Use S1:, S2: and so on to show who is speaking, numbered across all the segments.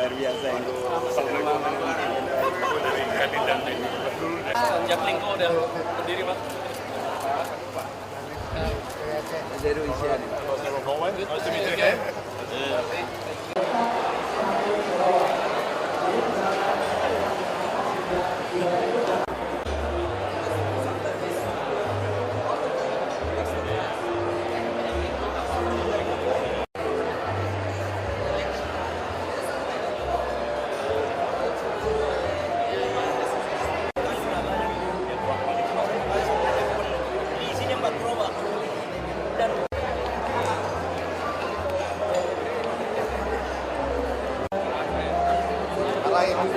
S1: luar biasa ini.
S2: Dari kandidat ini.
S3: Sejak Lingko udah berdiri, Pak.
S1: Zero isian.
S2: Nice to meet you again.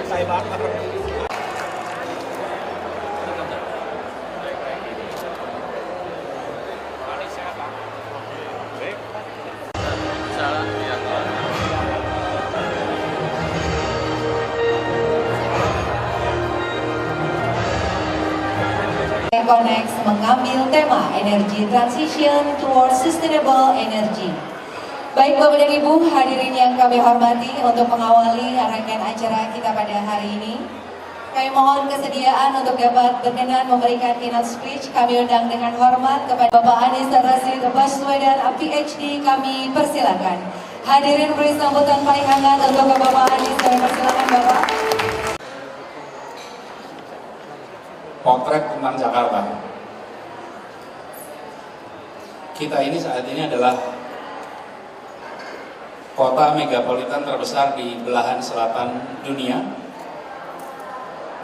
S1: Saya bakar.
S4: Connect mengambil tema Energy Transition Towards Sustainable Energy. Baik Bapak dan Ibu hadirin yang kami hormati, untuk mengawali rangkaian acara kita pada hari ini, kami mohon kesediaan untuk dapat berkenan memberikan keynote speech. Kami undang dengan hormat kepada Bapak Anies Rashid Baswedan, PhD, kami persilakan. Hadirin beri sambutan paling hangat untuk Bapak Anies, kami persilakan Bapak.
S5: Potret tentang Jakarta. Kita ini saat ini adalah kota megapolitan terbesar di belahan selatan dunia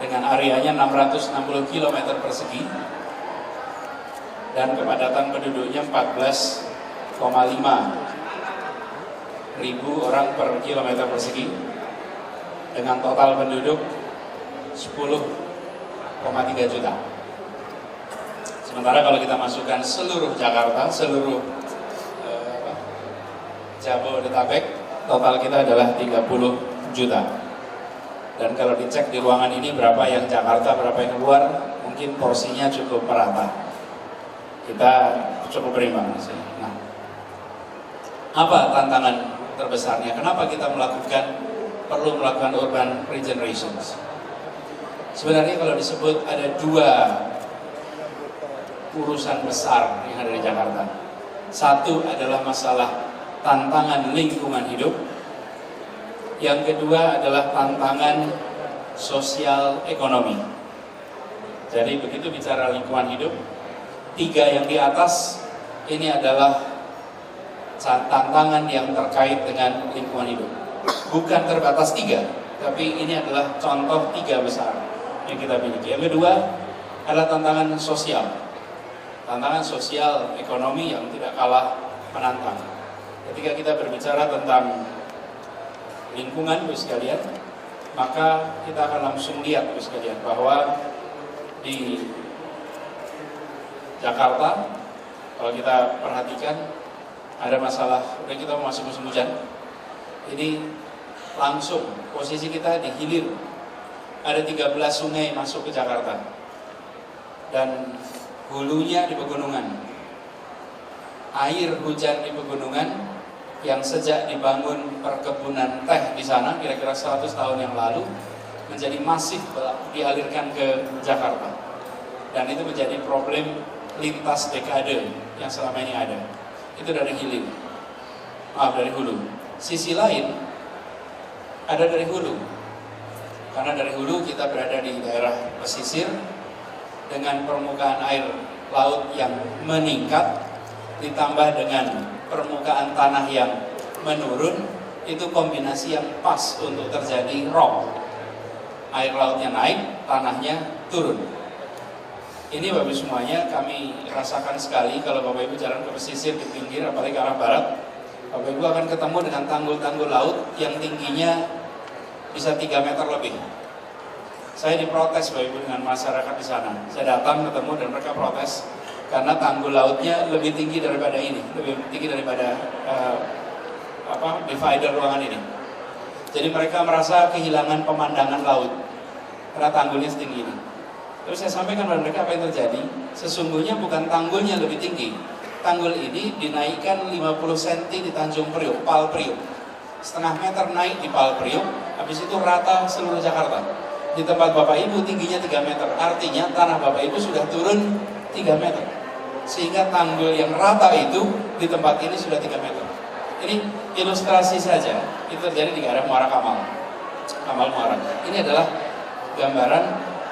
S5: dengan areanya 660 km persegi dan kepadatan penduduknya 14,5 ribu orang per kilometer persegi dengan total penduduk 10,3 juta. Sementara kalau kita masukkan seluruh Jakarta, seluruh Jabodetabek, total kita adalah 30 juta. Dan kalau dicek di ruangan ini berapa yang Jakarta, berapa yang luar, mungkin porsinya cukup merata. Kita cukup berimbang. Nah, apa tantangan terbesarnya? Kenapa kita perlu melakukan urban regeneration? Sebenarnya kalau disebut ada dua urusan besar yang ada di Jakarta. Satu adalah masalah tantangan lingkungan hidup. Yang kedua adalah tantangan sosial ekonomi. Jadi begitu bicara lingkungan hidup, tiga yang di atas ini adalah tantangan yang terkait dengan lingkungan hidup. Bukan terbatas tiga, tapi ini adalah contoh tiga besar yang kita miliki. Yang kedua adalah tantangan sosial. Tantangan sosial ekonomi yang tidak kalah menantang. Ketika kita berbicara tentang lingkungan, Bapak sekalian, maka kita akan langsung lihat, Bapak sekalian, bahwa di Jakarta, kalau kita perhatikan, ada masalah, udah kita mau masuk musim hujan, ini langsung posisi kita di hilir. Ada 13 sungai masuk ke Jakarta, dan hulunya di pegunungan. Air hujan di pegunungan yang sejak dibangun perkebunan teh di sana kira-kira 100 tahun yang lalu menjadi masif dialirkan ke Jakarta, dan itu menjadi problem lintas dekade yang selama ini ada. Itu dari hilir, dari hulu. Sisi lain ada dari hulu, karena dari hulu kita berada di daerah pesisir dengan permukaan air laut yang meningkat ditambah dengan permukaan tanah yang menurun. Itu kombinasi yang pas untuk terjadi rock. Air lautnya naik, tanahnya turun. Ini Bapak Ibu semuanya kami rasakan sekali kalau Bapak Ibu jalan ke pesisir di pinggir, apalagi ke arah barat. Bapak Ibu akan ketemu dengan tanggul-tanggul laut yang tingginya bisa 3 meter lebih. Saya diprotes Bapak Ibu dengan masyarakat di sana. Saya datang ketemu dan mereka protes karena tanggul lautnya lebih tinggi daripada ini, lebih tinggi daripada divider ruangan ini. Jadi mereka merasa kehilangan pemandangan laut karena tanggulnya setinggi ini. Terus saya sampaikan kepada mereka apa yang terjadi. Sesungguhnya bukan tanggulnya lebih tinggi, tanggul ini dinaikkan 50 cm di Tanjung Priok, Pal Priok. setengah meter naik di Pal Priok, habis itu rata seluruh Jakarta. Di tempat Bapak Ibu tingginya 3 meter, artinya tanah Bapak Ibu sudah turun 3 meter. Sehingga tanggul yang rata itu di tempat ini sudah 3 meter. Ini ilustrasi saja, itu terjadi di daerah Muara Kamal Muara. Ini adalah gambaran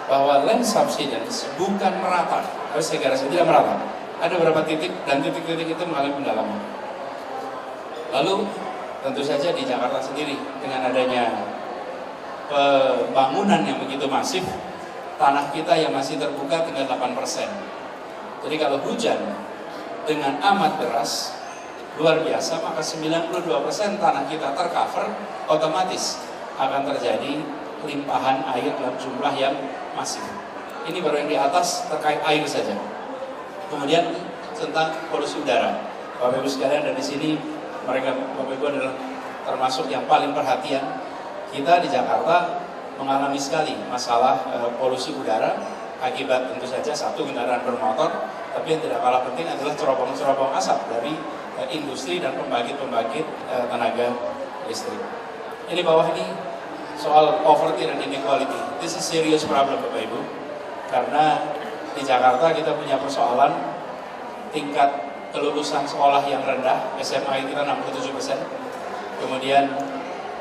S5: bahwa land subsidence bukan merata, harus saya garis tidak merata. Ada beberapa titik dan titik-titik itu mengalami pendalaman. Lalu tentu saja di Jakarta sendiri dengan adanya pembangunan yang begitu masif, tanah kita yang masih terbuka tinggal 8%. Jadi kalau hujan dengan amat deras luar biasa, maka 92% tanah kita tercover, otomatis akan terjadi limpahan air dalam jumlah yang masif. Ini baru yang di atas terkait air saja. Kemudian tentang polusi udara, Bapak Ibu sekalian, dan di sini mereka Bapak Ibu adalah termasuk yang paling perhatian. Kita di Jakarta mengalami sekali masalah polusi udara akibat tentu saja satu kendaraan bermotor, tapi yang tidak kalah penting adalah cerobong-cerobong asap dari industri dan pembangkit-pembangkit tenaga listrik. Ini bawah ini soal poverty dan inequality. This is serious problem Bapak Ibu, karena di Jakarta kita punya persoalan tingkat kelulusan sekolah yang rendah, SMA kita 67%. Kemudian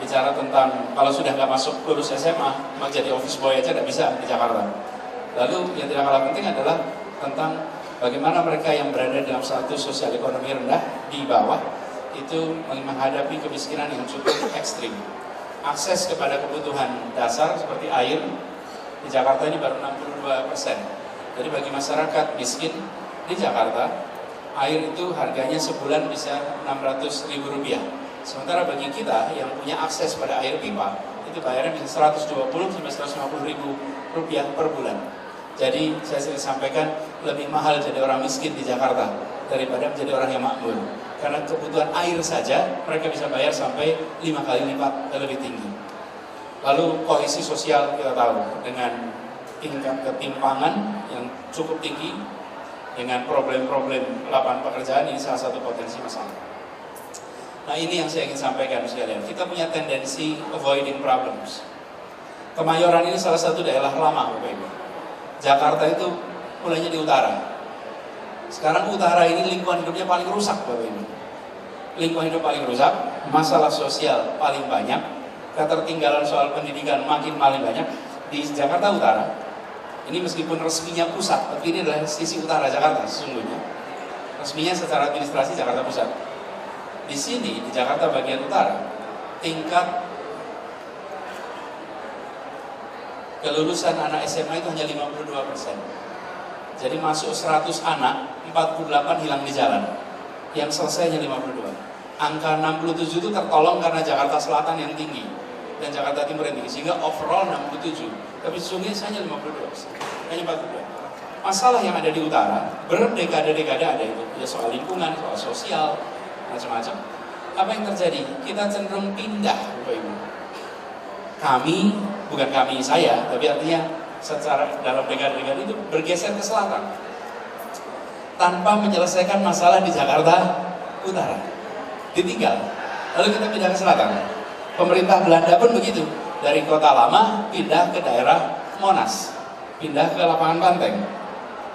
S5: bicara tentang kalau sudah nggak masuk lulus SMA, mau jadi office boy aja tidak bisa di Jakarta. Lalu yang tidak kalah penting adalah tentang bagaimana mereka yang berada dalam status sosial ekonomi rendah di bawah itu menghadapi kemiskinan yang cukup ekstrim. Akses kepada kebutuhan dasar seperti air di Jakarta ini baru 62%. Jadi bagi masyarakat miskin di Jakarta, air itu harganya sebulan bisa Rp600.000. Sementara bagi kita yang punya akses pada air pipa, itu bayarnya bisa Rp120.000 per bulan. Jadi saya sering sampaikan, lebih mahal jadi orang miskin di Jakarta daripada menjadi orang yang makmur. Karena kebutuhan air saja mereka bisa bayar sampai 5 kali lipat lebih tinggi. Lalu kohesi sosial kita tahu, dengan tingkat ketimpangan yang cukup tinggi, dengan problem-problem lapangan pekerjaan, ini salah satu potensi masalah. Nah, ini yang saya ingin sampaikan sekalian. Kita punya tendensi avoiding problems. Kemayoran ini salah satu daerah lama Bapak Ibu. Jakarta itu mulainya di utara. Sekarang utara ini lingkungan hidupnya paling rusak Bapak Ibu. Lingkungan hidup paling rusak, masalah sosial paling banyak, ketertinggalan soal pendidikan makin paling banyak di Jakarta Utara. Ini meskipun resminya pusat, tapi ini adalah sisi utara Jakarta sesungguhnya. Resminya secara administrasi Jakarta Pusat. Di sini, di Jakarta bagian utara, tingkat kelulusan anak SMA itu hanya 52%. Jadi masuk 100 anak, 48 hilang di jalan. Yang selesai hanya 52. Angka 67 itu tertolong karena Jakarta Selatan yang tinggi dan Jakarta Timur yang tinggi, sehingga overall 67. Tapi sesungguhnya hanya 52%, hanya 42. Masalah yang ada di utara, berdekade-dekade ada itu, ya soal lingkungan, soal sosial, macam-macam. Apa yang terjadi? Kita cenderung pindah, Bapak Ibu. Kami, bukan kami saya, tapi artinya secara dalam dekade-dekade itu bergeser ke selatan tanpa menyelesaikan masalah di Jakarta Utara. Ditinggal. Lalu kita pindah ke selatan. Pemerintah Belanda pun begitu. Dari kota lama pindah ke daerah Monas, pindah ke lapangan Banteng.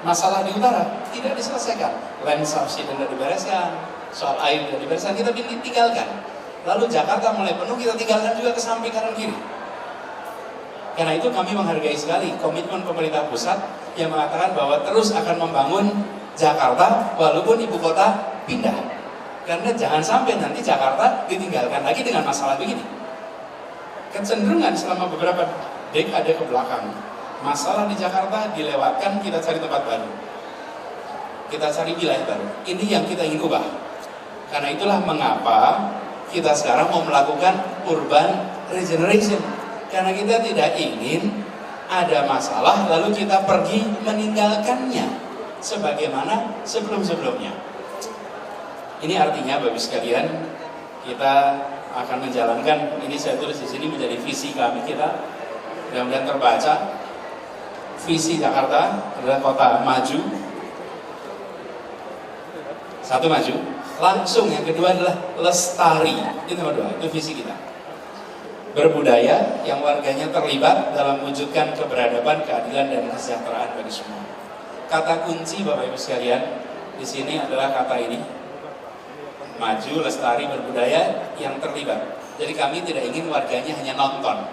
S5: Masalah di utara tidak diselesaikan. Land subsidence tidak dibereskan, soal air tidak dibereskan, kita tinggalkan. Lalu Jakarta mulai penuh, kita tinggalkan juga ke samping kanan kiri. Karena itu kami menghargai sekali komitmen pemerintah pusat yang mengatakan bahwa terus akan membangun Jakarta walaupun ibu kota pindah. Karena jangan sampai nanti Jakarta ditinggalkan lagi dengan masalah begini. Kecenderungan selama beberapa dekade ke belakang, masalah di Jakarta dilewatkan, kita cari tempat baru, kita cari wilayah baru. Ini yang kita ingin ubah. Karena itulah mengapa kita sekarang mau melakukan urban regeneration. Karena kita tidak ingin ada masalah lalu kita pergi meninggalkannya sebagaimana sebelum-sebelumnya. Ini artinya Bapak sekalian, kita akan menjalankan, ini saya tulis di sini menjadi visi kami, kita mudah-mudahan terbaca. Visi Jakarta adalah kota maju, satu maju, Langsung yang kedua adalah lestari. Itu nomor 2, itu visi kita. Berbudaya yang warganya terlibat dalam mewujudkan keberadaban, keadilan, dan kesejahteraan bagi semua. Kata kunci Bapak Ibu sekalian di sini adalah kata ini. Maju, lestari, berbudaya yang terlibat. Jadi kami tidak ingin warganya hanya nonton.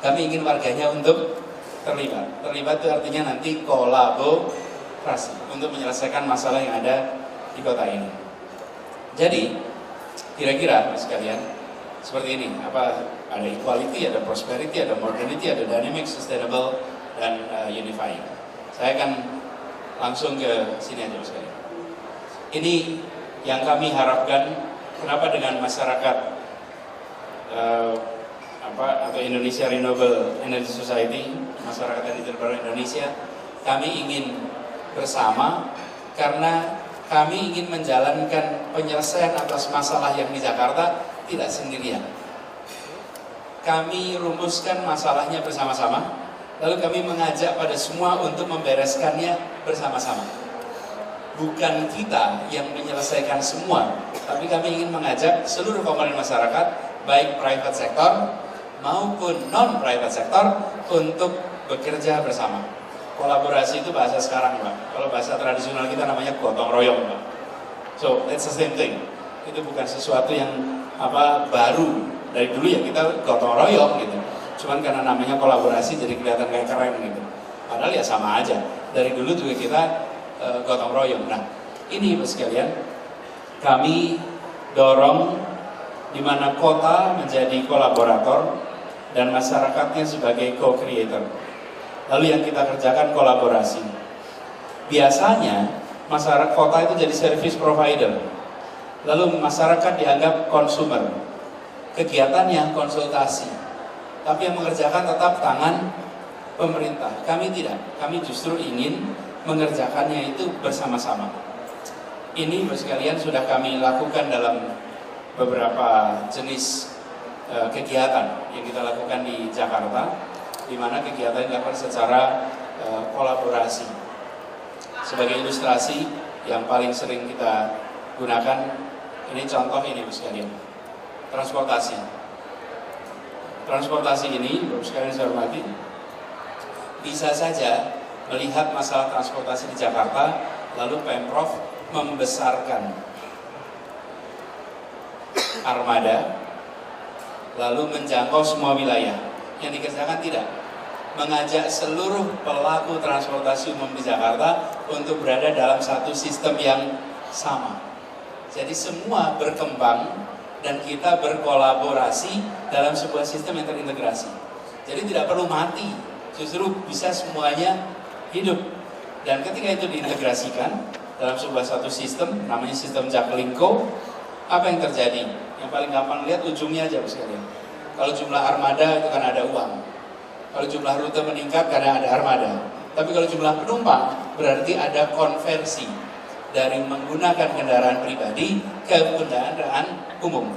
S5: Kami ingin warganya untuk terlibat. Terlibat itu artinya nanti kolaborasi untuk menyelesaikan masalah yang ada di kota ini. Jadi kira-kira sekalian seperti ini, ada equality, ada prosperity, ada modernity, ada dynamic, sustainable, dan unifying. Saya akan langsung ke sini aja sekalian. Ini yang kami harapkan. Kenapa dengan masyarakat atau Indonesia Renewable Energy Society, masyarakat energi terbaru Indonesia, kami ingin bersama karena kami ingin menjalankan penyelesaian atas masalah yang di Jakarta tidak sendirian. Kami rumuskan masalahnya bersama-sama, lalu kami mengajak pada semua untuk membereskannya bersama-sama. Bukan kita yang menyelesaikan semua, tapi kami ingin mengajak seluruh komponen masyarakat, baik private sector maupun non-private sector, untuk bekerja bersama. Kolaborasi itu bahasa sekarang, Pak. Kalau bahasa tradisional kita namanya gotong royong, Pak. So, it's the same thing. Itu bukan sesuatu yang baru. Dari dulu ya kita gotong royong gitu. Cuman karena namanya kolaborasi jadi kelihatan kayak keren gitu. Padahal ya sama aja. Dari dulu juga kita gotong royong. Nah, ini Bapak sekalian, kami dorong di mana kota menjadi kolaborator dan masyarakatnya sebagai co-creator. Lalu yang kita kerjakan kolaborasi. Biasanya masyarakat kota itu jadi service provider. Lalu masyarakat dianggap konsumer. Kegiatannya konsultasi. Tapi yang mengerjakan tetap tangan pemerintah. Kami tidak. Kami justru ingin mengerjakannya itu bersama-sama. Ini Bapak sekalian sudah kami lakukan dalam beberapa jenis kegiatan yang kita lakukan di Jakarta, di mana kegiatan dilakukan secara kolaborasi. Sebagai ilustrasi yang paling sering kita gunakan, ini contoh ini Bapak sekalian, transportasi. Transportasi ini Bapak sekalian saya hormati, bisa saja melihat masalah transportasi di Jakarta, lalu Pemprov membesarkan armada, lalu menjangkau semua wilayah. Yang dikerjakan tidak, mengajak seluruh pelaku transportasi umum di Jakarta untuk berada dalam satu sistem yang sama. Jadi semua berkembang dan kita berkolaborasi dalam sebuah sistem yang terintegrasi. Jadi tidak perlu mati, justru bisa semuanya hidup. Dan ketika itu diintegrasikan dalam sebuah satu sistem, namanya sistem Jaklingko, apa yang terjadi? Yang paling gampang lihat ujungnya aja Bapak sekalian. Kalau jumlah armada itu kan ada uang. Kalau jumlah rute meningkat karena ada armada. Tapi kalau jumlah penumpang berarti ada konversi dari menggunakan kendaraan pribadi ke kendaraan umum.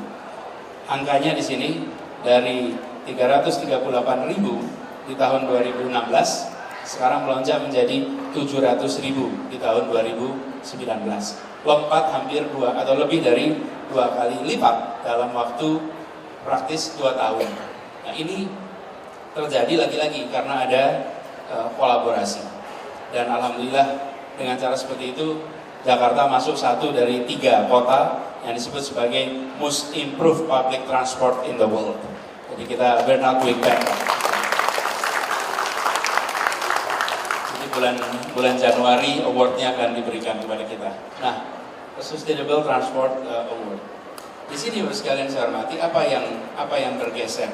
S5: Angkanya di sini dari 338.000 di tahun 2016 sekarang melonjak menjadi 700.000 di tahun 2019. Lompat hampir lebih dari 2 kali lipat dalam waktu praktis 2 tahun. Nah, ini terjadi lagi-lagi karena ada kolaborasi. Dan alhamdulillah dengan cara seperti itu Jakarta masuk 1 dari 3 kota yang disebut sebagai most improved public transport in the world. Jadi kita we're not going back. Jadi bulan Januari awardnya akan diberikan kepada kita. Nah, Sustainable Transport Award. Di sini Bapak sekalian saya hormati, apa yang bergeser?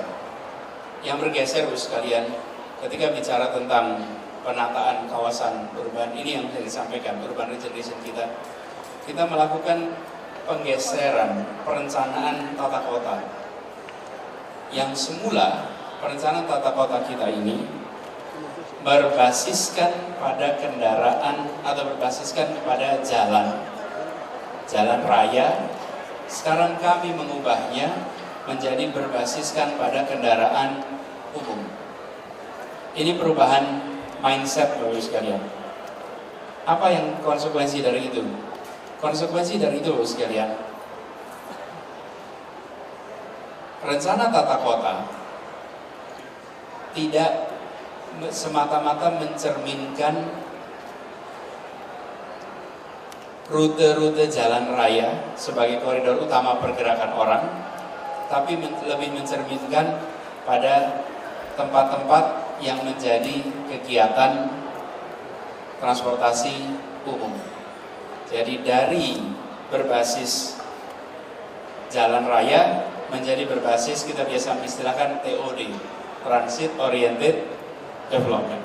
S5: Yang bergeser Bapak sekalian, ketika bicara tentang penataan kawasan urban, ini yang saya disampaikan, urban regeneration kita melakukan penggeseran perencanaan tata kota. Yang semula perencanaan tata kota kita ini berbasiskan pada kendaraan atau berbasiskan kepada jalan raya. Sekarang kami mengubahnya menjadi berbasiskan pada kendaraan umum. Ini perubahan mindset Bapak sekalian. Apa yang konsekuensi dari itu? Konsekuensi dari itu Bapak sekalian, rencana tata kota tidak semata-mata mencerminkan rute-rute jalan raya sebagai koridor utama pergerakan orang, tapi lebih mencerminkan pada tempat-tempat yang menjadi kegiatan transportasi umum. Jadi dari berbasis jalan raya menjadi berbasis, kita biasa istilahkan TOD, Transit Oriented Development.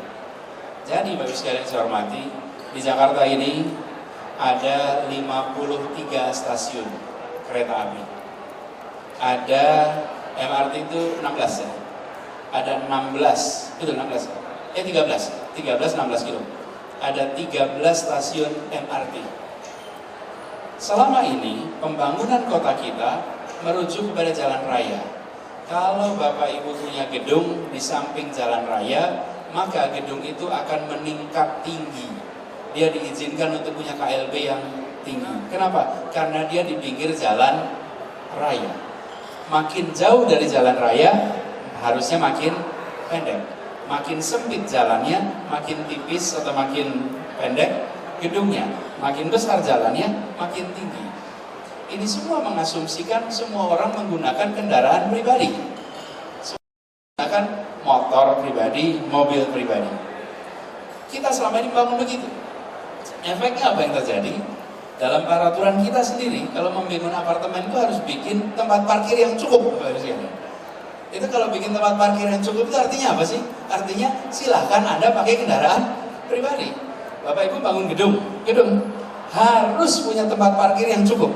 S5: Jadi bagi sekalian saya hormati, di Jakarta ini ada 53 stasiun kereta api. Ada MRT itu 16 ya. Ada 16, betul 16. 16 kilo. Ada 13 stasiun MRT. Selama ini pembangunan kota kita merujuk kepada jalan raya. Kalau Bapak Ibu punya gedung di samping jalan raya, maka gedung itu akan meningkat tinggi. Dia diizinkan untuk punya KLB yang tinggi. Kenapa? Karena dia di pinggir jalan raya. Makin jauh dari jalan raya, harusnya makin pendek. Makin sempit jalannya, makin tipis atau makin pendek gedungnya. Makin besar jalannya, makin tinggi. Ini semua mengasumsikan semua orang menggunakan kendaraan pribadi. Menggunakan motor pribadi, mobil pribadi. Kita selama ini bangun begitu. Efeknya apa yang terjadi? Dalam peraturan kita sendiri, kalau membangun apartemen itu harus bikin tempat parkir yang cukup. Itu kalau bikin tempat parkir yang cukup itu artinya apa sih? Artinya silahkan Anda pakai kendaraan pribadi. Bapak Ibu bangun gedung harus punya tempat parkir yang cukup.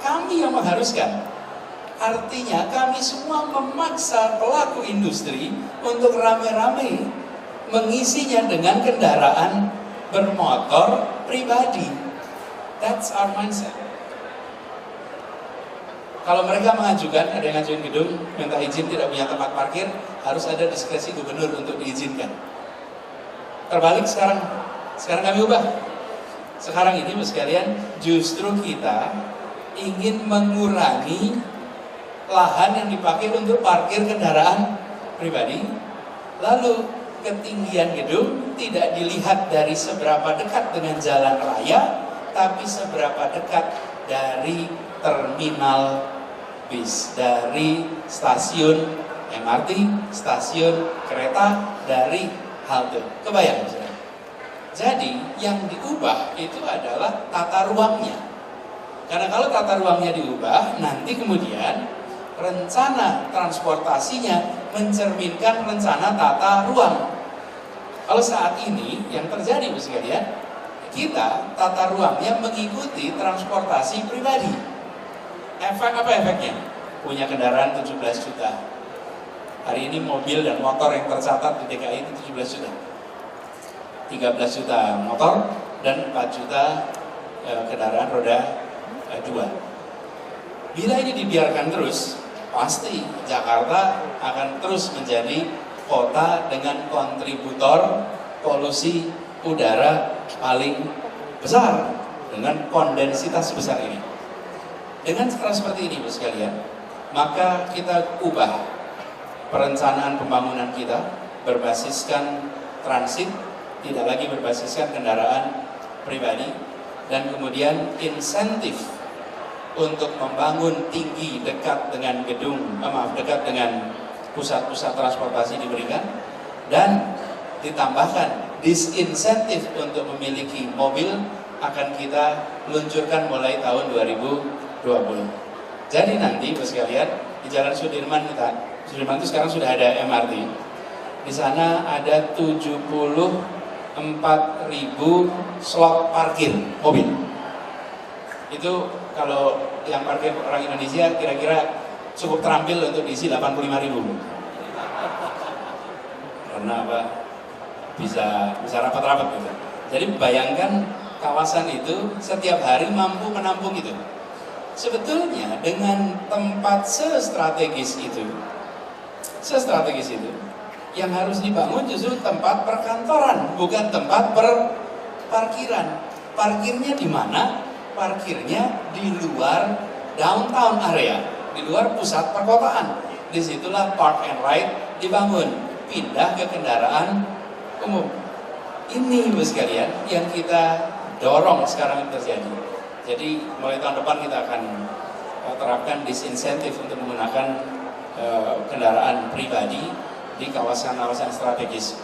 S5: Kami yang mengharuskan. Artinya kami semua memaksa pelaku industri untuk rame-rame mengisinya dengan kendaraan bermotor pribadi. That's our mindset. Kalau mereka mengajukan, ada yang ngajuin gedung, minta izin tidak punya tempat parkir, harus ada diskresi gubernur untuk diizinkan. Terbalik sekarang kami ubah. Sekarang ini sekalian, justru kita ingin mengurangi lahan yang dipakai untuk parkir kendaraan pribadi. Lalu ketinggian gedung tidak dilihat dari seberapa dekat dengan jalan raya, tapi seberapa dekat dari terminal bis, dari stasiun MRT, stasiun kereta, dari halte. Kebayang misalnya? Jadi yang diubah itu adalah tata ruangnya. Karena kalau tata ruangnya diubah, nanti kemudian rencana transportasinya mencerminkan rencana tata ruang. Kalau saat ini yang terjadi sekalian, kita tata ruangnya mengikuti transportasi pribadi. Efek apa efeknya? Punya kendaraan 17 juta. Hari ini mobil dan motor yang tercatat di DKI itu 17 juta. 13 juta motor dan 4 juta kendaraan roda 2. Bila ini dibiarkan terus, pasti Jakarta akan terus menjadi kota dengan kontributor polusi udara paling besar dengan kondensitas sebesar ini. Dengan cara seperti ini, sekalian, maka kita ubah perencanaan pembangunan kita berbasiskan transit, tidak lagi berbasiskan kendaraan pribadi, dan kemudian insentif untuk membangun tinggi dekat dengan dekat dengan pusat-pusat transportasi diberikan, dan ditambahkan disinsentif untuk memiliki mobil akan kita luncurkan mulai tahun 2020. Jadi nanti Bapak sekalian, di Jalan Sudirman itu sekarang sudah ada MRT. Di sana ada 74.000 slot parkir mobil. Itu kalau yang parkir orang Indonesia kira-kira cukup terampil untuk diisi 85.000. Karena apa? Bisa rapat-rapat gitu. Jadi bayangkan kawasan itu setiap hari mampu menampung itu. Sebetulnya dengan tempat sestrategis itu, yang harus dibangun justru tempat perkantoran, bukan tempat parkiran. Parkirnya di mana? Parkirnya di luar downtown area, di luar pusat perkotaan. disitulah park and ride dibangun, pindah ke kendaraan umum. Ini Ibu sekalian yang kita dorong sekarang terjadi. Jadi mulai tahun depan kita akan terapkan disinsentif untuk menggunakan kendaraan pribadi di kawasan-kawasan strategis.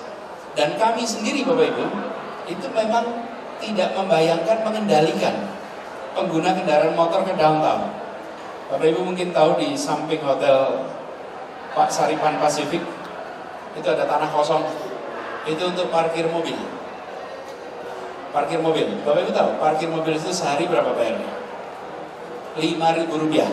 S5: Dan kami sendiri Bapak Ibu itu memang tidak membayangkan mengendalikan pengguna kendaraan motor ke downtown. Bapak Ibu mungkin tahu di samping hotel Pak Saripan Pasifik itu ada tanah kosong. Itu untuk parkir mobil. Parkir mobil. Bapak Ibu tahu parkir mobil itu sehari berapa bayarnya? Rp5.000.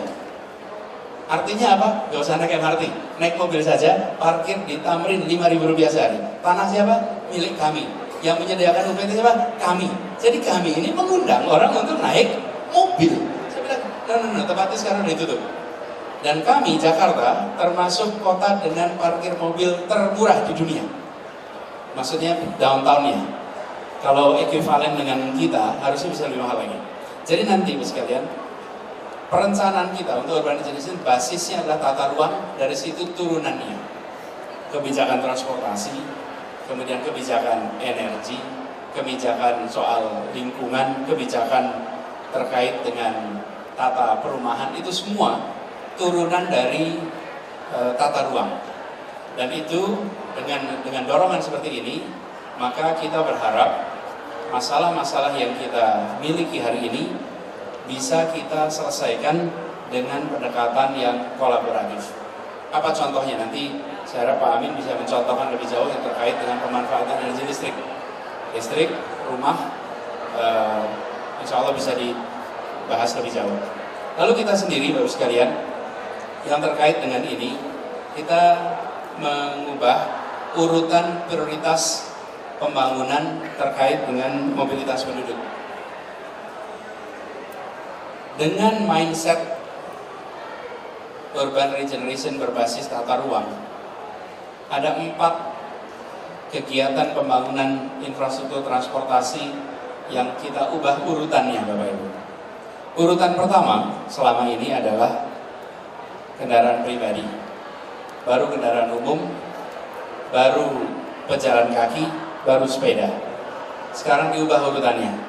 S5: Artinya apa? Gak usah naik MRT, naik mobil saja, parkir di Tamrin Rp5.000 sehari. Tanah siapa? Milik kami. Yang menyediakan UPT siapa? Kami. Jadi kami ini mengundang orang untuk naik mobil. Saya bilang, no, tempatnya sekarang udah ditutup. Dan kami, Jakarta, termasuk kota dengan parkir mobil termurah di dunia. Maksudnya downtown-nya. Kalau ekuivalen dengan kita, harusnya bisa lebih mahal lagi. Jadi nanti, Ibu sekalian, perencanaan kita untuk urban regeneration basisnya adalah tata ruang, dari situ turunannya. Kebijakan transportasi, kemudian kebijakan energi, kebijakan soal lingkungan, kebijakan terkait dengan tata perumahan, itu semua turunan dari tata ruang. Dan itu dengan dorongan seperti ini, maka kita berharap masalah-masalah yang kita miliki hari ini bisa kita selesaikan dengan pendekatan yang kolaboratif. Apa contohnya? Nanti saya harap Pak Amin bisa mencontohkan lebih jauh yang terkait dengan pemanfaatan energi listrik. Listrik, rumah, insya Allah bisa dibahas lebih jauh. Lalu kita sendiri, Bapak sekalian, yang terkait dengan ini, kita mengubah urutan prioritas pembangunan terkait dengan mobilitas penduduk. Dengan mindset urban regeneration berbasis tata ruang, ada 4 kegiatan pembangunan infrastruktur transportasi yang kita ubah urutannya, Bapak Ibu. Urutan pertama selama ini adalah kendaraan pribadi, baru kendaraan umum, baru pejalan kaki, baru sepeda. Sekarang diubah urutannya.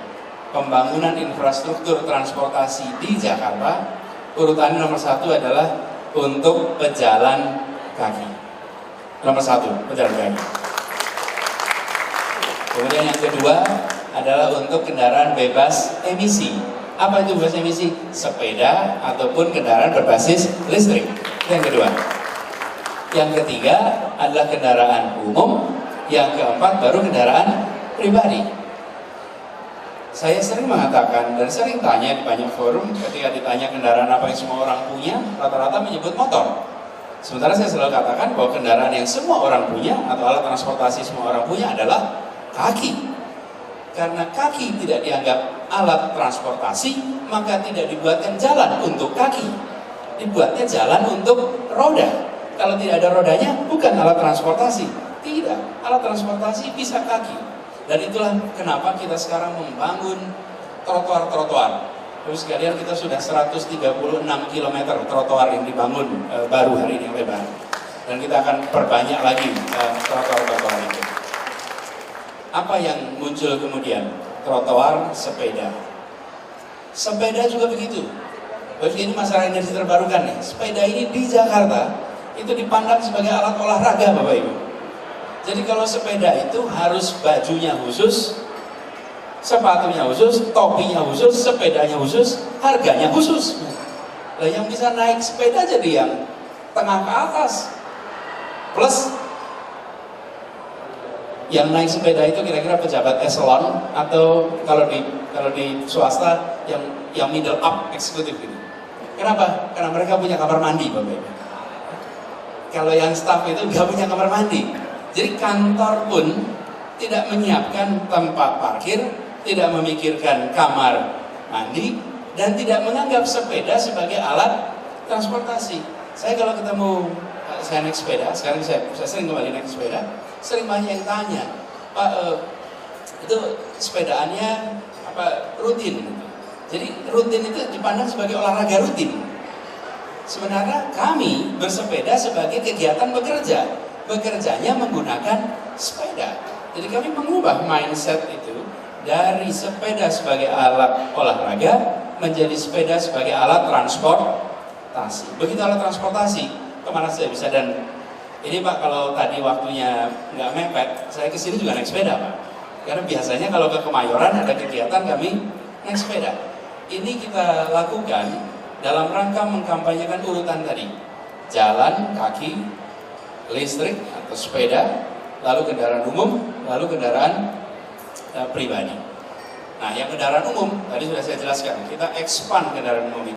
S5: Pembangunan infrastruktur transportasi di Jakarta, urutan nomor 1 adalah untuk pejalan kaki. Nomor 1, pejalan kaki. Kemudian yang kedua adalah untuk kendaraan bebas emisi. Apa itu bebas emisi? Sepeda ataupun kendaraan berbasis listrik. Itu yang kedua. Yang ketiga adalah kendaraan umum. Yang keempat baru kendaraan pribadi. Saya sering mengatakan dan sering tanya di banyak forum, ketika ditanya kendaraan apa yang semua orang punya, rata-rata menyebut motor. Sementara saya selalu katakan bahwa kendaraan yang semua orang punya atau alat transportasi semua orang punya adalah kaki. Karena kaki tidak dianggap alat transportasi, maka tidak dibuatkan jalan untuk kaki. Dibuatnya jalan untuk roda. Kalau tidak ada rodanya, bukan alat transportasi. Tidak, alat transportasi bisa kaki. Dan itulah kenapa kita sekarang membangun trotoar-trotoar. Terus sekalian kita sudah 136 km trotoar yang dibangun baru hari ini yang lebar. Dan kita akan perbanyak lagi trotoar-trotoar itu. Apa yang muncul kemudian? Trotoar, sepeda. Sepeda juga begitu. Begini masalah energi terbarukan nih. Sepeda ini di Jakarta itu dipandang sebagai alat olahraga, Bapak Ibu. Jadi kalau sepeda itu harus bajunya khusus, sepatunya khusus, topinya khusus, sepedanya khusus, harganya khusus. Nah, yang bisa naik sepeda jadi yang tengah ke atas. Plus yang naik sepeda itu kira-kira pejabat eselon atau kalau di swasta yang middle up eksekutif gitu. Kenapa? Karena mereka punya kamar mandi, Bapak Ibu. Kalau yang staff itu nggak punya kamar mandi. Jadi kantor pun tidak menyiapkan tempat parkir, tidak memikirkan kamar mandi, dan tidak menganggap sepeda sebagai alat transportasi. Saya kalau ketemu, saya naik sepeda, sekarang saya sering kembali naik sepeda, sering banyak yang tanya, Pak, itu sepedaannya rutin? Jadi rutin itu dipandang sebagai olahraga rutin. Sebenarnya kami bersepeda sebagai kegiatan bekerja. Bekerjanya menggunakan sepeda. Jadi kami mengubah mindset itu dari sepeda sebagai alat olahraga menjadi sepeda sebagai alat transportasi. Begitu alat transportasi, kemana saya bisa. Dan ini Pak, kalau tadi waktunya nggak mepet, saya kesini juga naik sepeda Pak. Karena biasanya kalau ke Kemayoran ada kegiatan kami naik sepeda. Ini kita lakukan dalam rangka mengkampanyekan urutan tadi. Jalan, kaki, listrik atau sepeda, lalu kendaraan umum, lalu kendaraan pribadi. Nah, yang kendaraan umum tadi sudah saya jelaskan, kita expand kendaraan umum itu.